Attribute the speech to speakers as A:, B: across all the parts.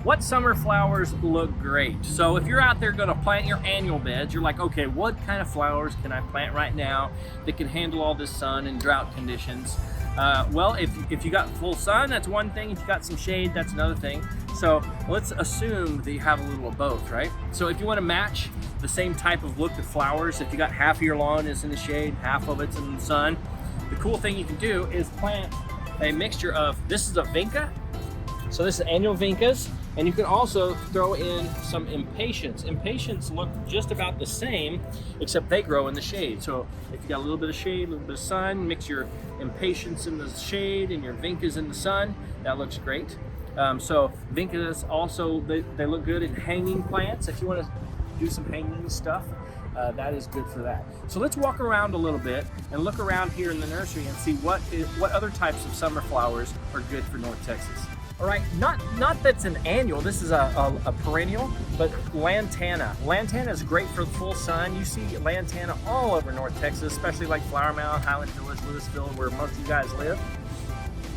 A: what summer flowers look great? So if you're out there going to plant your annual beds, you're like, okay, what kind of flowers can I plant right now that can handle all this sun and drought conditions? Well, if you got full sun, that's one thing. If you got some shade, that's another thing. So let's assume that you have a little of both, right? So if you want to match the same type of look of flowers, if you got half of your lawn is in the shade, half of it's in the sun, the cool thing you can do is plant a mixture of, this is a vinca, so this is annual vincas, and you can also throw in some impatiens. Impatiens look just about the same, except they grow in the shade. So if you got a little bit of shade, a little bit of sun, mix your impatiens in the shade and your vincas in the sun, that looks great. So vincas also, they look good in hanging plants. If you want to do some hanging stuff, that is good for that. So let's walk around a little bit and look around here in the nursery and see what other types of summer flowers are good for North Texas. All right, not that's an annual, this is a perennial, but Lantana. Lantana is great for full sun. You see Lantana all over North Texas, especially like Flower Mound, Highland Village, Louisville, where most of you guys live.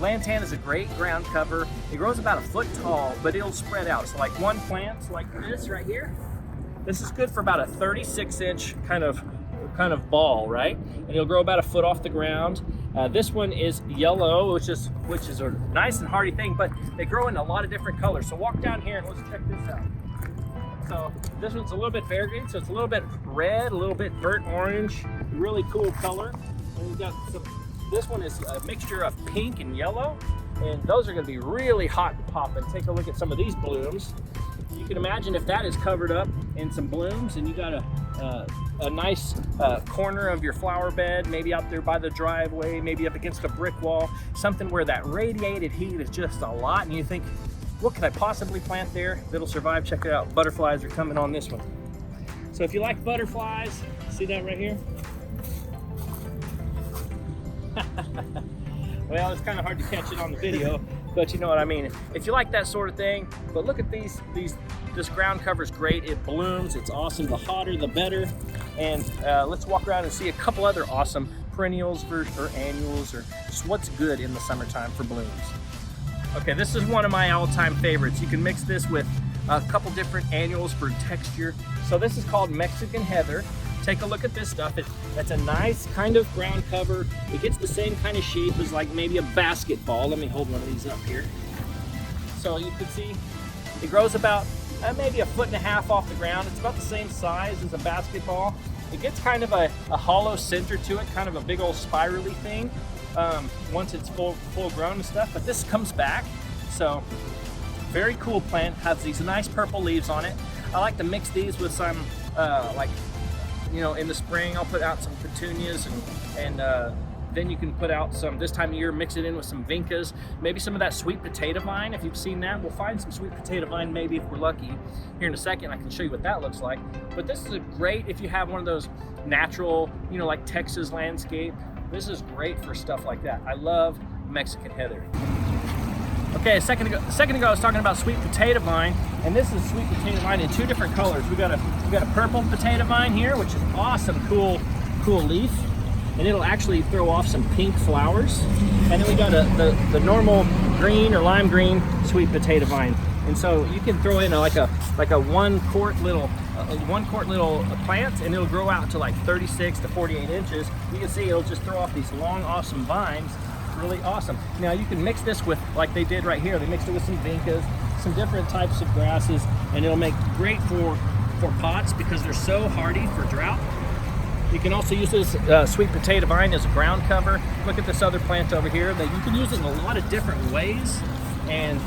A: Lantana is a great ground cover. It grows about 1 foot tall, but it'll spread out. So like one plant like this right here, this is good for about a 36-inch kind of ball, right? And it'll grow about 1 foot off the ground. This one is yellow, which is a nice and hardy thing, but they grow in a lot of different colors. So walk down here and let's check this out. So this one's a little bit variegated, so it's a little bit red, a little bit burnt orange, really cool color. And we've got this one is a mixture of pink and yellow, and those are going to be really hot and popping. Take a look at some of these blooms. You can imagine if that is covered up in some blooms and you got a nice corner of your flower bed, maybe out there by the driveway, maybe up against a brick wall, something where that radiated heat is just a lot, and you think, what could I possibly plant there that'll survive? Check it out, butterflies are coming on this one. So if you like butterflies, see that right here? Well, it's kind of hard to catch it on the video, but you know what I mean. If you like that sort of thing, but look at this ground cover is great. It blooms, it's awesome. The hotter, the better. And let's walk around and see a couple other awesome perennials or annuals, or just what's good in the summertime for blooms. Okay, this is one of my all-time favorites. You can mix this with a couple different annuals for texture. So this is called Mexican Heather. Take a look at this stuff. That's a nice kind of ground cover. It gets the same kind of shape as like maybe a basketball. Let me hold one of these up here. So you can see it grows about maybe 1.5 feet off the ground. It's about the same size as a basketball. It gets kind of a hollow center to it, kind of a big old spirally thing once it's full grown and stuff. But this comes back. So very cool plant. Has these nice purple leaves on it. I like to mix these with some like, you know, in the spring I'll put out some petunias, and then you can put out some, this time of year, mix it in with some vincas, maybe some of that sweet potato vine. If you've seen that, we'll find some sweet potato vine maybe if we're lucky. Here in a second I can show you what that looks like. But this is great if you have one of those natural, you know, like Texas landscape. This is great for stuff like that. I love Mexican Heather. Okay, a second ago I was talking about sweet potato vine, and this is sweet potato vine in 2 different colors. We got a purple potato vine here, which is awesome, cool leaf, and it'll actually throw off some pink flowers. And then we got the normal green or lime green sweet potato vine. And so you can throw in like a 1 quart little plant, and it'll grow out to like 36 to 48 inches. You can see it'll just throw off these long, awesome vines. Really awesome. Now you can mix this with, like they did right here, they mixed it with some vincas, some different types of grasses, and it'll make great for pots because they're so hardy for drought. You can also use this sweet potato vine as a ground cover. Look at this other plant over here. That you can use it in a lot of different ways, and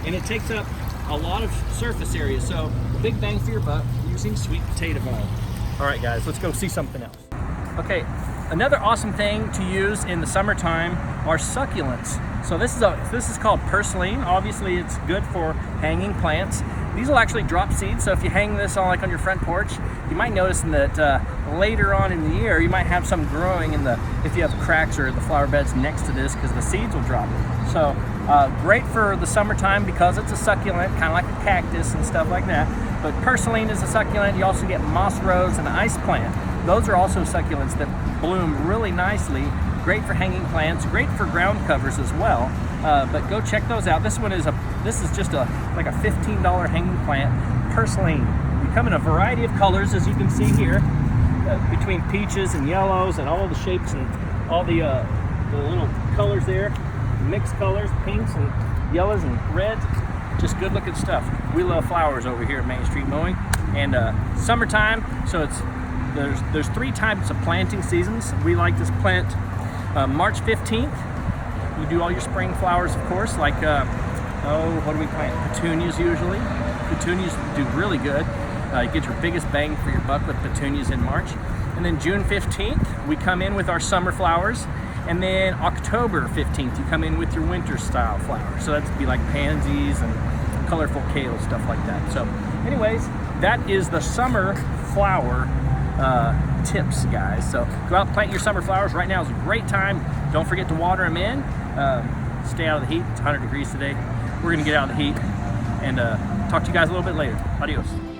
A: it takes up a lot of surface area. So big bang for your buck using sweet potato vine. All right, guys, let's go see something else. Okay. Another awesome thing to use in the summertime are succulents. So this is called purslane. Obviously, it's good for hanging plants. These will actually drop seeds. So if you hang this on your front porch, you might notice that later on in the year, you might have some growing if you have cracks or the flower beds next to this, because the seeds will drop. So great for the summertime because it's a succulent, kind of like a cactus and stuff like that. But purslane is a succulent. You also get moss rose and ice plant. Those are also succulents that bloom really nicely. Great for hanging plants, great for ground covers as well. But go check those out. This is just like a $15 hanging plant. Purslane. You come in a variety of colors, as you can see here, between peaches and yellows and all the shapes and all the little colors there, mixed colors, pinks and yellows and reds. Just good looking stuff. We love flowers over here at Main Street Mowing. And summertime, so there's 3 types of planting seasons. We like to plant March 15th. You do all your spring flowers, of course, like what do we plant? Petunias usually. Petunias do really good. You get your biggest bang for your buck with petunias in March. And then June 15th, we come in with our summer flowers. And then October 15th, you come in with your winter style flowers. So that'd be like pansies and colorful kale, stuff like that. So anyways, that is the summer flower tips, guys. So go out and plant your summer flowers. Right now is a great time. Don't forget to water them in. Stay out of the heat. It's 100 degrees today. We're gonna get out of the heat and talk to you guys a little bit later. Adios.